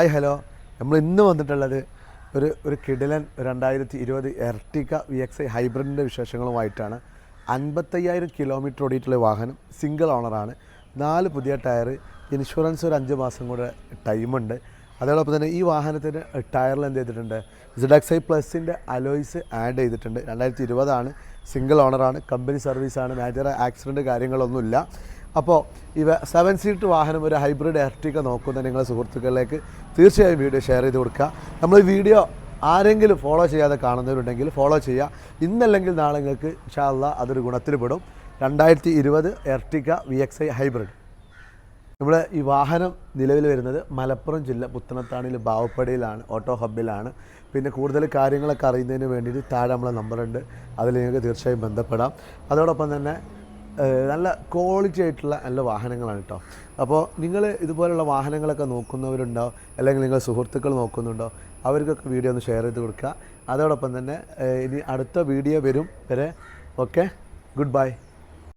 Hi hello. നമ്മൾ ഇന്ന് വന്നിട്ടുള്ളത് ഒരു കിടിലൻ 2020 എർട്ടിക VXi ഹൈബ്രിഡിൻ്റെ വിശേഷങ്ങളുമായിട്ടാണ്. 55,000 കിലോമീറ്റർ ഓടിയിട്ടുള്ള വാഹനം, സിംഗിൾ ഓണറാണ്, 4 പുതിയ ടയർ, ഇൻഷുറൻസ് ഒരു 5 മാസം കൂടെ ടൈമുണ്ട്. അതോടൊപ്പം തന്നെ ഈ വാഹനത്തിന് ടയറിൽ എന്ത് ചെയ്തിട്ടുണ്ട്, ZXi പ്ലസിൻ്റെ അലോയ്സ് ആഡ് ചെയ്തിട്ടുണ്ട്. 2020 സിംഗിൾ ഓണറാണ്, കമ്പനി സർവീസാണ്, മേജർ ആക്സിഡൻറ്റ് കാര്യങ്ങളൊന്നുമില്ല. അപ്പോൾ 7 സീറ്റ് വാഹനം, ഒരു ഹൈബ്രിഡ് എർട്ടിക നോക്കുന്ന നിങ്ങളുടെ സുഹൃത്തുക്കളിലേക്ക് തീർച്ചയായും വീഡിയോ ഷെയർ ചെയ്ത് കൊടുക്കുക. നമ്മൾ ഈ വീഡിയോ ആരെങ്കിലും ഫോളോ ചെയ്യാതെ കാണുന്നവരുണ്ടെങ്കിൽ ഫോളോ ചെയ്യുക. ഇന്നല്ലെങ്കിൽ നാളെ നിങ്ങൾക്ക് ഇൻഷാ അല്ലാഹ് അതൊരു ഗുണത്തിൽ പെടും. 2020 എർട്ടിക VXi ഹൈബ്രിഡ്. നമ്മൾ ഈ വാഹനം നിലവിൽ വരുന്നത് മലപ്പുറം ജില്ല പുത്തനത്താണിയിൽ ബാവപ്പടിയിലാണ്, ഓട്ടോ ഹബ്ബിലാണ്. പിന്നെ കൂടുതൽ കാര്യങ്ങളൊക്കെ അറിയുന്നതിന് വേണ്ടിയിട്ട് താഴെ നമ്മളെ നമ്പറുണ്ട്, അതിൽ നിങ്ങൾക്ക് തീർച്ചയായും ബന്ധപ്പെടാം. അതോടൊപ്പം തന്നെ നല്ല ക്വാളിറ്റി ആയിട്ടുള്ള നല്ല വാഹനങ്ങളാണ് കേട്ടോ. അപ്പോൾ നിങ്ങൾ ഇതുപോലുള്ള വാഹനങ്ങളൊക്കെ നോക്കുന്നവരുണ്ടോ, അല്ലെങ്കിൽ നിങ്ങൾ സുഹൃത്തുക്കൾ നോക്കുന്നുണ്ടോ, അവർക്കൊക്കെ വീഡിയോ ഒന്ന് ഷെയർ ചെയ്ത് കൊടുക്കുക. അതോടൊപ്പം തന്നെ ഇനി അടുത്ത വീഡിയോ വരും വരെ. Okay, good bye.